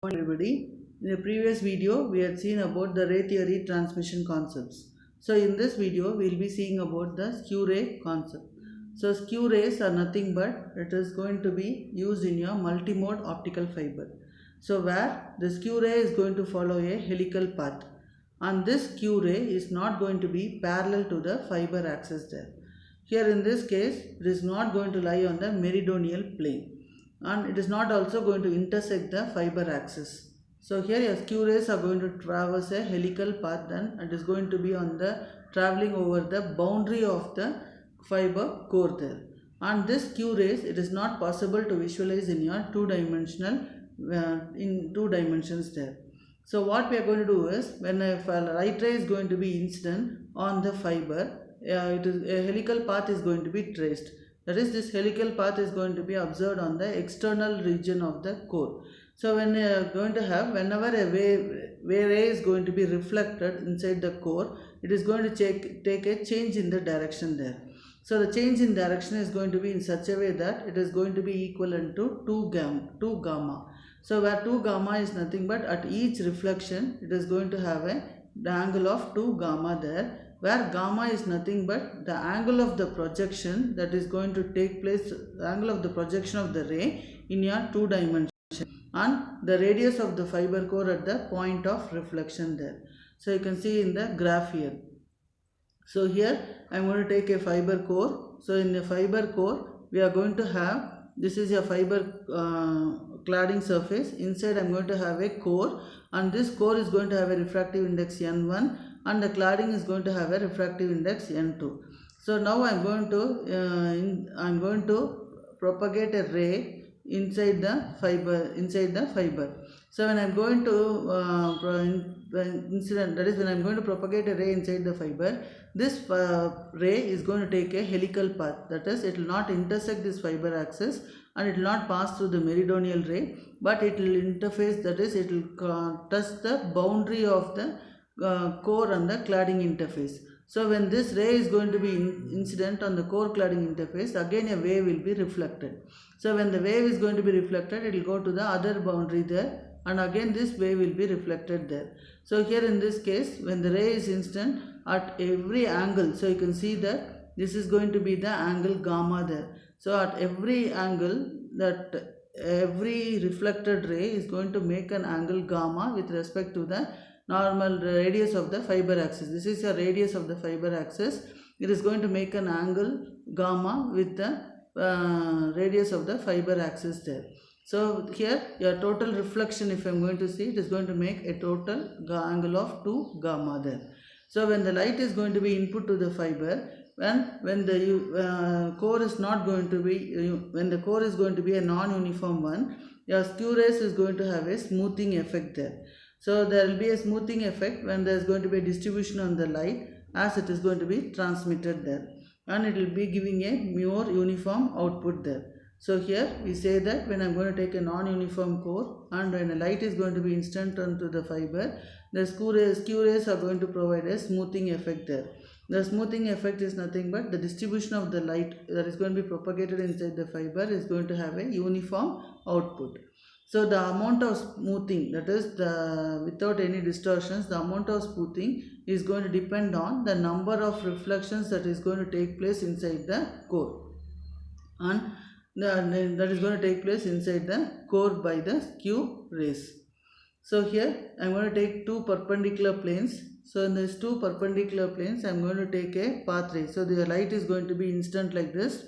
Everybody. In the previous video, we had seen about the ray theory transmission concepts. So in this video, we will be seeing about the skew ray concept. So skew rays are nothing but it is going to be used in your multimode optical fiber. So where the skew ray is going to follow a helical path, and this skew ray is not going to be parallel to the fiber axis there. Here in this case, it is not going to lie on the meridional plane, and it is not also going to intersect the fiber axis. So here your skew rays are going to traverse a helical path, then it is going to be on the traveling over the boundary of the fiber core there. And this skew rays, it is not possible to visualize in your two-dimensional in two dimensions there. So what we are going to do is, when a light ray is going to be incident on the fiber, it is a helical path is going to be traced. That is, this helical path is going to be observed on the external region of the core. So when you are going to have, whenever a wave ray is going to be reflected inside the core, it is going to take a change in the direction there. So the change in direction is going to be in such a way that it is going to be equivalent to 2 gamma. So where 2 gamma is nothing but at each reflection it is going to have the angle of 2 gamma there, where gamma is nothing but the angle of the projection that is going to take place, the angle of the projection of the ray in your two dimension, and the radius of the fiber core at the point of reflection there. So you can see in the graph here. So here I am going to take a fiber core. So in the fiber core we are going to have, this is a fiber cladding surface. Inside I am going to have a core, and this core is going to have a refractive index N1, and the cladding is going to have a refractive index N2. So now I am going to propagate a ray inside the fiber. So when I am going to incident, that is when I am going to propagate a ray inside the fiber, this ray is going to take a helical path. That is, it will not intersect this fiber axis, and it will not pass through the meridional ray, but it will interface, that is, it will touch the boundary of the core and the cladding interface. So when this ray is going to be incident on the core cladding interface, again a wave will be reflected. So when the wave is going to be reflected, it will go to the other boundary there, and again this wave will be reflected there. So here in this case, when the ray is incident at every angle, so you can see that this is going to be the angle gamma there. So at every angle, that every reflected ray is going to make an angle gamma with respect to the normal radius of the fiber axis. This is the radius of the fiber axis. It is going to make an angle gamma with the radius of the fiber axis there. So here your total reflection, if I am going to see, it is going to make a total angle of 2 gamma there. So when the light is going to be input to the fiber, when the core is not going to be, when the core is going to be a non-uniform one, your skew rays is going to have a smoothing effect there. So there will be a smoothing effect when there is going to be a distribution on the light as it is going to be transmitted there, and it will be giving a more uniform output there. So here we say that when I am going to take a non-uniform core, and when a light is going to be incident onto the fiber, the skew rays are going to provide a smoothing effect there. The smoothing effect is nothing but the distribution of the light that is going to be propagated inside the fiber is going to have a uniform output. So the amount of smoothing, that is without any distortions, the amount of smoothing is going to depend on the number of reflections that is going to take place inside the core, and that is going to take place inside the core by the skew rays. So here I am going to take two perpendicular planes. So in these two perpendicular planes I am going to take a path ray. So the light is going to be incident like this.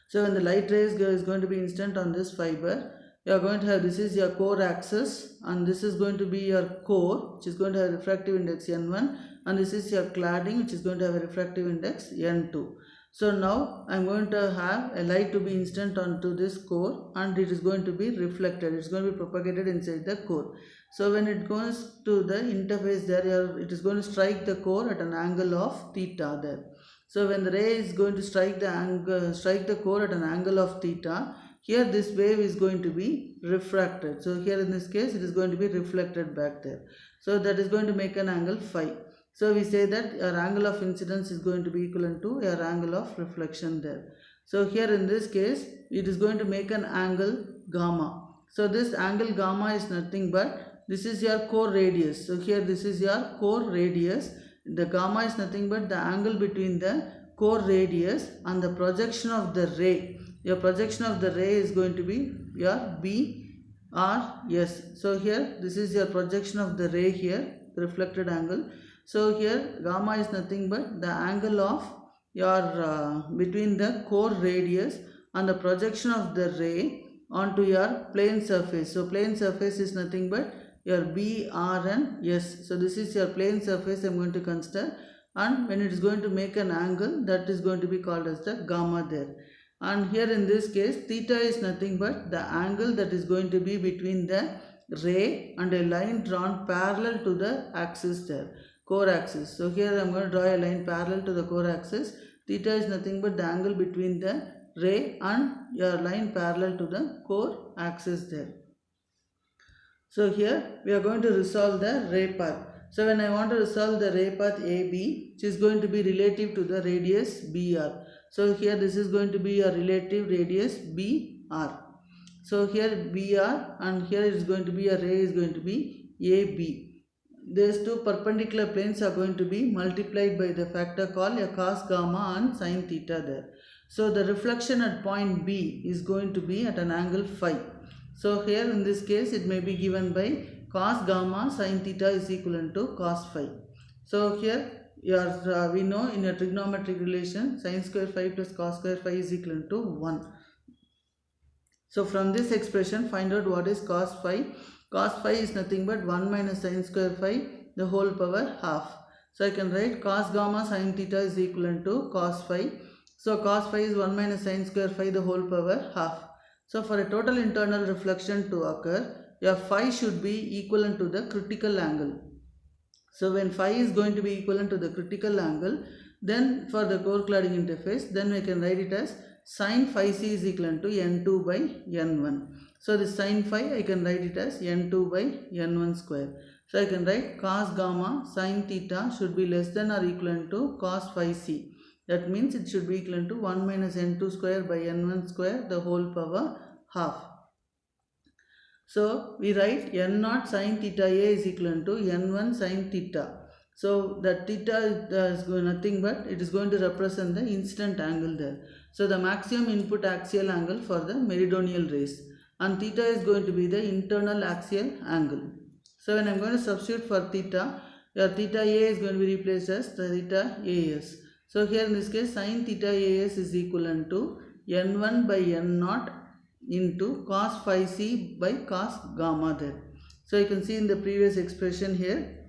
So when the light ray is going to be incident on this fiber, you are going to have, this is your core axis, and this is going to be your core, which is going to have refractive index N1, and this is your cladding, which is going to have a refractive index N2. So now I am going to have a light to be incident onto this core, and it is going to be reflected. It is going to be propagated inside the core. So when it goes to the interface there, it is going to strike the core at an angle of theta there. So when the ray is going to strike the core at an angle of theta, here this wave is going to be refracted. So here in this case it is going to be reflected back there. So that is going to make an angle phi. So we say that your angle of incidence is going to be equivalent to your angle of reflection there. So here in this case it is going to make an angle gamma. So this angle gamma is nothing but this is your core radius. So here this is your core radius. The gamma is nothing but the angle between the core radius and the projection of the ray. Your projection of the ray is going to be your B or S. So here this is your projection of the ray here, the reflected angle. So here gamma is nothing but the angle of your between the core radius and the projection of the ray onto your plane surface. So plane surface is nothing but your B, R and S. So this is your plane surface I am going to consider, and when it is going to make an angle, that is going to be called as the gamma there. And here in this case theta is nothing but the angle that is going to be between the ray and a line drawn parallel to the axis there, core axis. So here I am going to draw a line parallel to the core axis. Theta is nothing but the angle between the ray and your line parallel to the core axis there. So here we are going to resolve the ray path. So when I want to resolve the ray path AB, which is going to be relative to the radius BR. So here this is going to be a relative radius BR. So here BR and here it is going to be a ray is going to be AB. These two perpendicular planes are going to be multiplied by the factor called a cos gamma and sin theta there. So the reflection at point B is going to be at an angle phi. So here in this case it may be given by cos gamma sin theta is equivalent to cos phi. So here we know in a trigonometric relation sin square phi plus cos square phi is equivalent to 1. So from this expression find out what is cos phi. Cos phi is nothing but 1 minus sin square phi the whole power half. So I can write cos gamma sin theta is equivalent to cos phi. So cos phi is 1 minus sin square phi the whole power half. So for a total internal reflection to occur, your phi should be equivalent to the critical angle. So when phi is going to be equivalent to the critical angle, then for the core cladding interface, then we can write it as sin phi c is equivalent to n2 by n1. So this sin phi I can write it as n2 by n1 square. So I can write cos gamma sin theta should be less than or equivalent to cos phi c. That means it should be equivalent to 1 minus n2 square by n1 square the whole power half. So we write n0 sin theta a is equivalent to n1 sin theta. So that theta is nothing but it is going to represent the incident angle there. So the maximum input axial angle for the meridional rays, and theta is going to be the internal axial angle. So when I am going to substitute for theta, your theta a is going to be replaced as the theta as. So here in this case sin theta as is equivalent to n1 by n0 into cos phi c by cos gamma there. So you can see in the previous expression here,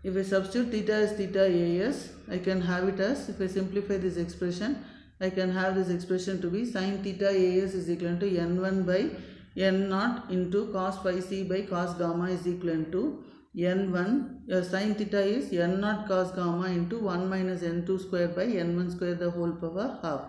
if I substitute theta as theta as, I can have it as, if I simplify this expression, I can have this expression to be sin theta as is equivalent to n1 by n0 into cos phi c by cos gamma is equivalent to n1, your sin theta is n0 cos gamma into 1 minus n2 square by n1 square the whole power half.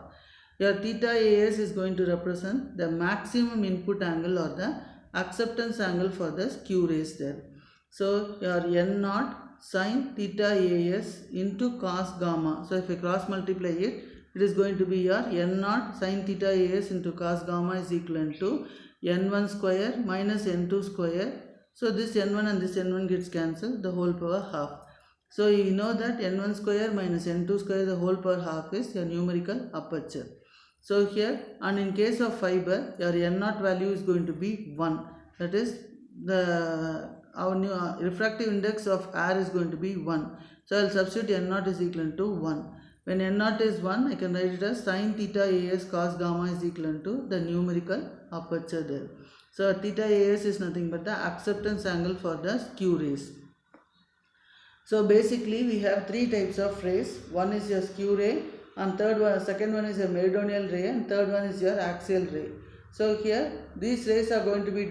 Your theta as is going to represent the maximum input angle or the acceptance angle for the skew rays there. So your n0 sin theta as into cos gamma. So if I cross multiply it, it is going to be your n0 sin theta as into cos gamma is equivalent to n1 square minus n2 square. So this n1 and this n1 gets cancelled, the whole power half. So you know that n1 square minus n2 square the whole power half is your numerical aperture. So here, and in case of fiber, your n0 value is going to be 1. That is our new refractive index of air is going to be 1. So I will substitute n0 is equivalent to 1. When n0 is 1, I can write it as sin theta as cos gamma is equivalent to the numerical aperture there. So theta as is nothing but the acceptance angle for the skew rays. So basically we have three types of rays. One is your skew ray, and second one is a meridional ray, and third one is your axial ray. So here these rays are going to be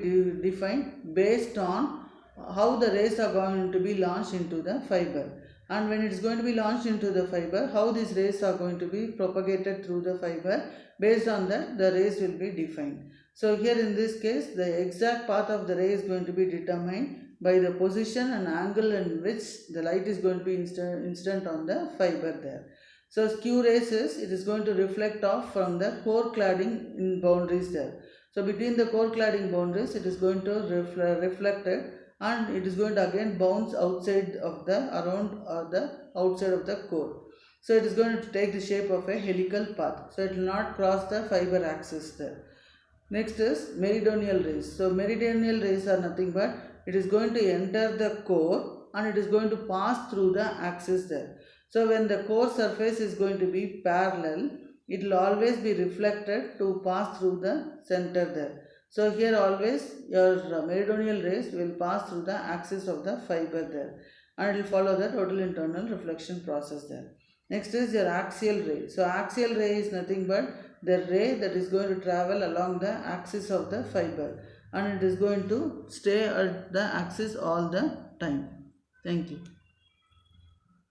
defined based on how the rays are going to be launched into the fiber, and when it is going to be launched into the fiber, how these rays are going to be propagated through the fiber. Based on that, the rays will be defined. So here in this case, the exact path of the ray is going to be determined by the position and angle in which the light is going to be incident on the fiber there. So skew rays is, it is going to reflect off from the core cladding in boundaries there. So between the core cladding boundaries, it is going to reflect it, and it is going to again bounce outside of the around the outside of the core. So it is going to take the shape of a helical path. So it will not cross the fiber axis there. Next is meridional rays. So meridional rays are nothing but it is going to enter the core and it is going to pass through the axis there. So when the core surface is going to be parallel, it will always be reflected to pass through the center there. So here always your meridional rays will pass through the axis of the fiber there, and it will follow the total internal reflection process there. Next is your axial ray. So axial ray is nothing but the ray that is going to travel along the axis of the fiber, and it is going to stay at the axis all the time. Thank you.